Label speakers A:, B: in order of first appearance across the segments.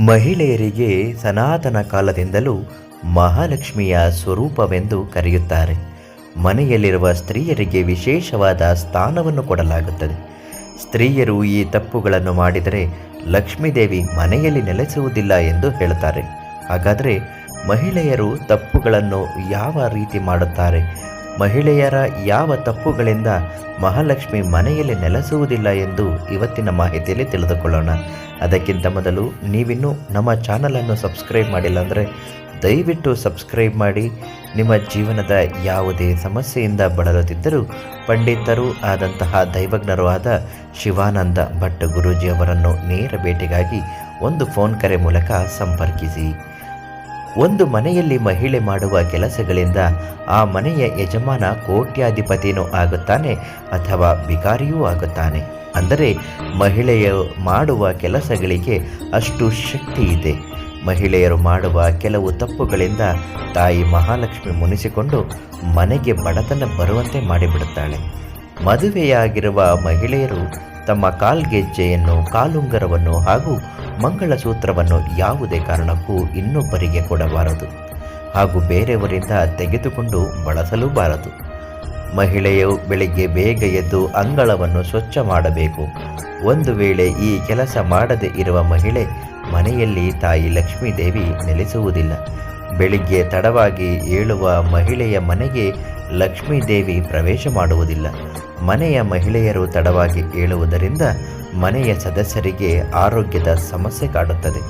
A: ಮಹಿಳೆಯರಿಗೆ ಸನಾತನ ಕಾಲದಿಂದಲೂ ಮಹಾಲಕ್ಷ್ಮಿಯ ಸ್ವರೂಪವೆಂದು ಕರೆಯುತ್ತಾರೆ. ಮನೆಯಲ್ಲಿರುವ ಸ್ತ್ರೀಯರಿಗೆ ವಿಶೇಷವಾದ ಸ್ಥಾನವನ್ನು ಕೊಡಲಾಗುತ್ತದೆ. ಸ್ತ್ರೀಯರು ಈ ತಪ್ಪುಗಳನ್ನು ಮಾಡಿದರೆ ಲಕ್ಷ್ಮೀದೇವಿ ಮನೆಯಲ್ಲಿ ನೆಲೆಸುವುದಿಲ್ಲ ಎಂದು ಹೇಳುತ್ತಾರೆ. ಹಾಗಾದರೆ ಮಹಿಳೆಯರು ತಪ್ಪುಗಳನ್ನು ಯಾವ ರೀತಿ ಮಾಡುತ್ತಾರೆ? ಮಹಿಳೆಯರ ಯಾವ ತಪ್ಪುಗಳಿಂದ ಮಹಾಲಕ್ಷ್ಮಿ ಮನೆಯಲ್ಲಿ ನೆಲೆಸುವುದಿಲ್ಲ ಎಂದು ಇವತ್ತಿನ ಮಾಹಿತಿಯಲ್ಲಿ ತಿಳಿದುಕೊಳ್ಳೋಣ. ಅದಕ್ಕಿಂತ ಮೊದಲು ನೀವಿನ್ನೂ ನಮ್ಮ ಚಾನಲನ್ನು ಸಬ್ಸ್ಕ್ರೈಬ್ ಮಾಡಿಲ್ಲ ಅಂದರೆ ದಯವಿಟ್ಟು ಸಬ್ಸ್ಕ್ರೈಬ್ ಮಾಡಿ. ನಿಮ್ಮ ಜೀವನದ ಯಾವುದೇ ಸಮಸ್ಯೆಯಿಂದ ಬಳಲುತ್ತಿದ್ದರೂ ಪಂಡಿತರು ಆದಂತಹ ದೈವಜ್ಞರು ಆದ ಶಿವಾನಂದ ಭಟ್ ಗುರೂಜಿಯವರನ್ನು ನೇರ ಭೇಟಿಗಾಗಿ ಒಂದು ಫೋನ್ ಕರೆ ಮೂಲಕ ಸಂಪರ್ಕಿಸಿ. ಒಂದು ಮನೆಯಲ್ಲಿ ಮಹಿಳೆ ಮಾಡುವ ಕೆಲಸಗಳಿಂದ ಆ ಮನೆಯ ಯಜಮಾನ ಕೋಟ್ಯಾಧಿಪತಿಯೂ ಆಗುತ್ತಾನೆ ಅಥವಾ ಬಿಕಾರಿಯೂ ಆಗುತ್ತಾನೆ. ಅಂದರೆ ಮಹಿಳೆಯರು ಮಾಡುವ ಕೆಲಸಗಳಿಗೆ ಅಷ್ಟು ಶಕ್ತಿ ಇದೆ. ಮಹಿಳೆಯರು ಮಾಡುವ ಕೆಲವು ತಪ್ಪುಗಳಿಂದ ತಾಯಿ ಮಹಾಲಕ್ಷ್ಮಿ ಮುನಿಸಿಕೊಂಡು ಮನೆಗೆ ಬಡತನ ಬರುವಂತೆ ಮಾಡಿಬಿಡುತ್ತಾಳೆ. ಮದುವೆಯಾಗಿರುವ ಮಹಿಳೆಯರು ತಮ್ಮ ಕಾಲ್ಗೆಜ್ಜೆಯನ್ನು, ಕಾಲುಂಗರವನ್ನು ಹಾಗೂ ಮಂಗಳಸೂತ್ರವನ್ನು ಯಾವುದೇ ಕಾರಣಕ್ಕೂ ಇನ್ನೊಬ್ಬರಿಗೆ ಕೊಡಬಾರದು ಹಾಗೂ ಬೇರೆಯವರಿಂದ ತೆಗೆದುಕೊಂಡು ಬಳಸಲೂಬಾರದು. ಮಹಿಳೆಯು ಬೆಳಿಗ್ಗೆ ಬೇಗ ಎದ್ದು ಅಂಗಳವನ್ನು ಸ್ವಚ್ಛ ಮಾಡಬೇಕು. ಒಂದು ವೇಳೆ ಈ ಕೆಲಸ ಮಾಡದೇ ಇರುವ ಮಹಿಳೆ ಮನೆಯಲ್ಲಿ ತಾಯಿ ಲಕ್ಷ್ಮೀದೇವಿ ನೆಲೆಸುವುದಿಲ್ಲ. ಬೆಳಿಗ್ಗೆ ತಡವಾಗಿ ಏಳುವ ಮಹಿಳೆಯ ಮನೆಗೆ ಲಕ್ಷ್ಮೀದೇವಿ ಪ್ರವೇಶ ಮಾಡುವುದಿಲ್ಲ. ಮನೆಯ ಮಹಿಳೆಯರು ತಡವಾಗಿ ಏಳುವುದರಿಂದ ಮನೆಯ ಸದಸ್ಯರಿಗೆ ಆರೋಗ್ಯದ ಸಮಸ್ಯೆ ಕಾಡುತ್ತದೆ.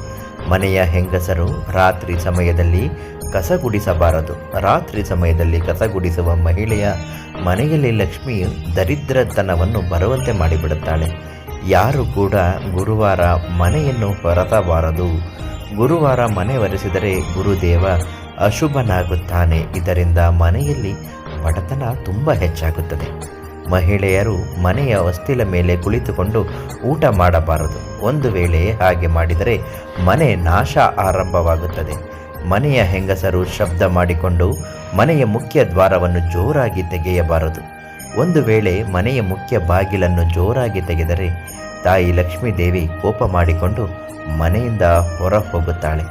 A: ಮನೆಯ ಹೆಂಗಸರು ರಾತ್ರಿ ಸಮಯದಲ್ಲಿ ಕಸಗುಡಿಸಬಾರದು. ರಾತ್ರಿ ಸಮಯದಲ್ಲಿ ಕಸಗುಡಿಸುವ ಮಹಿಳೆಯ ಮನೆಯಲ್ಲಿ ಲಕ್ಷ್ಮಿಯು ದರಿದ್ರತನವನ್ನು ಬರುವಂತೆ ಮಾಡಿಬಿಡುತ್ತಾಳೆ. ಯಾರು ಕೂಡ ಗುರುವಾರ ಮನೆಯನ್ನು ಹೊರತಬಾರದು. ಗುರುವಾರ ಮನೆ ಒರೆಸಿದರೆ ಗುರುದೇವ ಅಶುಭನಾಗುತ್ತಾನೆ. ಇದರಿಂದ ಮನೆಯಲ್ಲಿ ಬಡತನ ತುಂಬ ಹೆಚ್ಚಾಗುತ್ತದೆ. ಮಹಿಳೆಯರು ಮನೆಯ ಹೊಸ್ತಿಲ ಮೇಲೆ ಕುಳಿತುಕೊಂಡು ಊಟ ಮಾಡಬಾರದು. ಒಂದು ವೇಳೆ ಹಾಗೆ ಮಾಡಿದರೆ ಮನೆ ನಾಶ ಆರಂಭವಾಗುತ್ತದೆ. ಮನೆಯ ಹೆಂಗಸರು ಶಬ್ದ ಮಾಡಿಕೊಂಡು ಮನೆಯ ಮುಖ್ಯ ದ್ವಾರವನ್ನು ಜೋರಾಗಿ ತೆಗೆಯಬಾರದು. ಒಂದು ವೇಳೆ ಮನೆಯ ಮುಖ್ಯ ಬಾಗಿಲನ್ನು ಜೋರಾಗಿ ತೆಗೆದರೆ ತಾಯಿ ಲಕ್ಷ್ಮೀದೇವಿ ಕೋಪ ಮಾಡಿಕೊಂಡು ಮನೆಯಿಂದ ಹೊರ ಹೋಗುತ್ತಾಳೆ.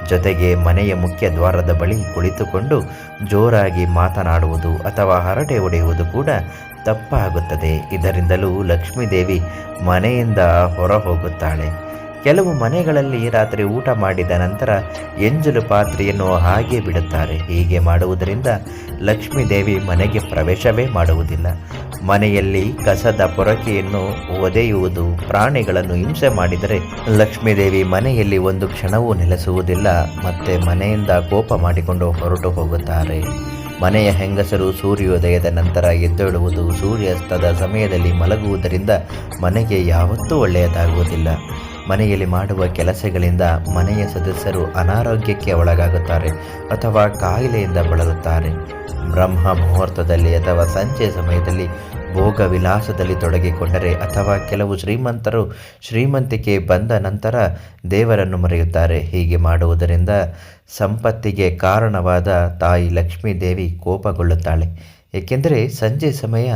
A: ಜೊತೆಗೆ ಮನೆಯ ಮುಖ್ಯ ದ್ವಾರದ ಬಳಿ ಕುಳಿತುಕೊಂಡು ಜೋರಾಗಿ ಮಾತನಾಡುವುದು ಅಥವಾ ಹರಟೆ ಹೊಡೆಯುವುದು ಕೂಡ ತಪ್ಪಾಗುತ್ತದೆ. ಇದರಿಂದಲೂ ಲಕ್ಷ್ಮೀದೇವಿ ಮನೆಯಿಂದ ಹೊರ ಹೋಗುತ್ತಾಳೆ. ಕೆಲವು ಮನೆಗಳಲ್ಲಿ ರಾತ್ರಿ ಊಟ ಮಾಡಿದ ನಂತರ ಎಂಜಲು ಪಾತ್ರೆಯನ್ನು ಹಾಗೆ ಬಿಡುತ್ತಾರೆ. ಹೀಗೆ ಮಾಡುವುದರಿಂದ ಲಕ್ಷ್ಮೀದೇವಿ ಮನೆಗೆ ಪ್ರವೇಶವೇ ಮಾಡುವುದಿಲ್ಲ. ಮನೆಯಲ್ಲಿ ಕಸದ ಪೊರಕೆಯನ್ನು ಒದೆಯುವುದು, ಪ್ರಾಣಿಗಳನ್ನು ಹಿಂಸೆ ಮಾಡಿದರೆ ಲಕ್ಷ್ಮೀದೇವಿ ಮನೆಯಲ್ಲಿ ಒಂದು ಕ್ಷಣವೂ ನೆಲೆಸುವುದಿಲ್ಲ. ಮತ್ತೆ ಮನೆಯಿಂದ ಕೋಪ ಮಾಡಿಕೊಂಡು ಹೊರಟು ಹೋಗುತ್ತಾರೆ. ಮನೆಯ ಹೆಂಗಸರು ಸೂರ್ಯೋದಯದ ನಂತರ ಎದ್ದೇಳುವುದು, ಸೂರ್ಯಾಸ್ತದ ಸಮಯದಲ್ಲಿ ಮಲಗುವುದರಿಂದ ಮನೆಗೆ ಯಾವತ್ತೂ ಒಳ್ಳೆಯದಾಗುವುದಿಲ್ಲ. ಮನೆಯಲ್ಲಿ ಮಾಡುವ ಕೆಲಸಗಳಿಂದ ಮನೆಯ ಸದಸ್ಯರು ಅನಾರೋಗ್ಯಕ್ಕೆ ಒಳಗಾಗುತ್ತಾರೆ ಅಥವಾ ಕಾಯಿಲೆಯಿಂದ ಬಳಲುತ್ತಾರೆ. ಬ್ರಹ್ಮ ಮುಹೂರ್ತದಲ್ಲಿ ಅಥವಾ ಸಂಜೆ ಸಮಯದಲ್ಲಿ ಭೋಗ ವಿಲಾಸದಲ್ಲಿ ತೊಡಗಿಕೊಂಡರೆ ಅಥವಾ ಕೆಲವು ಶ್ರೀಮಂತರು ಶ್ರೀಮಂತಿಕೆ ಬಂದ ನಂತರ ದೇವರನ್ನು ಮರೆಯುತ್ತಾರೆ. ಹೀಗೆ ಮಾಡುವುದರಿಂದ ಸಂಪತ್ತಿಗೆ ಕಾರಣವಾದ ತಾಯಿ ಲಕ್ಷ್ಮೀದೇವಿ ಕೋಪಗೊಳ್ಳುತ್ತಾಳೆ. ಏಕೆಂದರೆ ಸಂಜೆ ಸಮಯ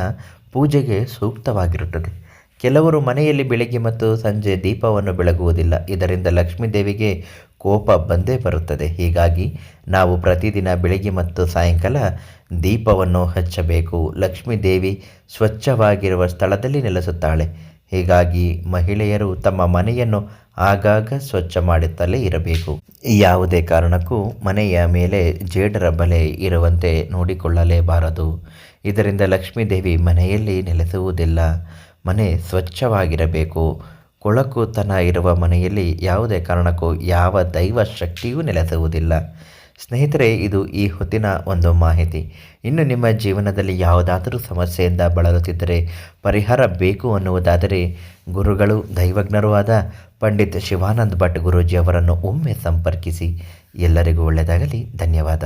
A: ಪೂಜೆಗೆ ಸೂಕ್ತವಾಗಿರುತ್ತದೆ. ಕೆಲವರು ಮನೆಯಲ್ಲಿ ಬೆಳಗ್ಗೆ ಮತ್ತು ಸಂಜೆ ದೀಪವನ್ನು ಬೆಳಗುವುದಿಲ್ಲ. ಇದರಿಂದ ಲಕ್ಷ್ಮೀದೇವಿಗೆ ಕೋಪ ಬಂದೇ ಬರುತ್ತದೆ. ಹೀಗಾಗಿ ನಾವು ಪ್ರತಿದಿನ ಬೆಳಗ್ಗೆ ಮತ್ತು ಸಾಯಂಕಾಲ ದೀಪವನ್ನು ಹಚ್ಚಬೇಕು. ಲಕ್ಷ್ಮೀದೇವಿ ಸ್ವಚ್ಛವಾಗಿರುವ ಸ್ಥಳದಲ್ಲಿ ನೆಲೆಸುತ್ತಾಳೆ. ಹೀಗಾಗಿ ಮಹಿಳೆಯರು ತಮ್ಮ ಮನೆಯನ್ನು ಆಗಾಗ ಸ್ವಚ್ಛ ಮಾಡುತ್ತಲೇ ಇರಬೇಕು. ಯಾವುದೇ ಕಾರಣಕ್ಕೂ ಮನೆಯ ಮೇಲೆ ಜೇಡರ ಬಲೆ ಇರುವಂತೆ ನೋಡಿಕೊಳ್ಳಲೇಬಾರದು. ಇದರಿಂದ ಲಕ್ಷ್ಮೀದೇವಿ ಮನೆಯಲ್ಲಿ ನೆಲೆಸುವುದಿಲ್ಲ. ಮನೆ ಸ್ವಚ್ಛವಾಗಿರಬೇಕು. ಕೊಳಕುತನ ಇರುವ ಮನೆಯಲ್ಲಿ ಯಾವುದೇ ಕಾರಣಕ್ಕೂ ಯಾವ ದೈವ ಶಕ್ತಿಯೂ ನೆಲೆಸುವುದಿಲ್ಲ. ಸ್ನೇಹಿತರೆ, ಇದು ಈ ಹೊತ್ತಿನ ಒಂದು ಮಾಹಿತಿ. ಇನ್ನು ನಿಮ್ಮ ಜೀವನದಲ್ಲಿ ಯಾವುದಾದರೂ ಸಮಸ್ಯೆಯಿಂದ ಬಳಲುತ್ತಿದ್ದರೆ, ಪರಿಹಾರ ಬೇಕು ಅನ್ನುವುದಾದರೆ ಗುರುಗಳು ದೈವಜ್ಞರೂ ಆದ ಪಂಡಿತ್ ಶಿವಾನಂದ ಭಟ್ ಗುರೂಜಿಯವರನ್ನು ಒಮ್ಮೆ ಸಂಪರ್ಕಿಸಿ. ಎಲ್ಲರಿಗೂ ಒಳ್ಳೆಯದಾಗಲಿ. ಧನ್ಯವಾದ.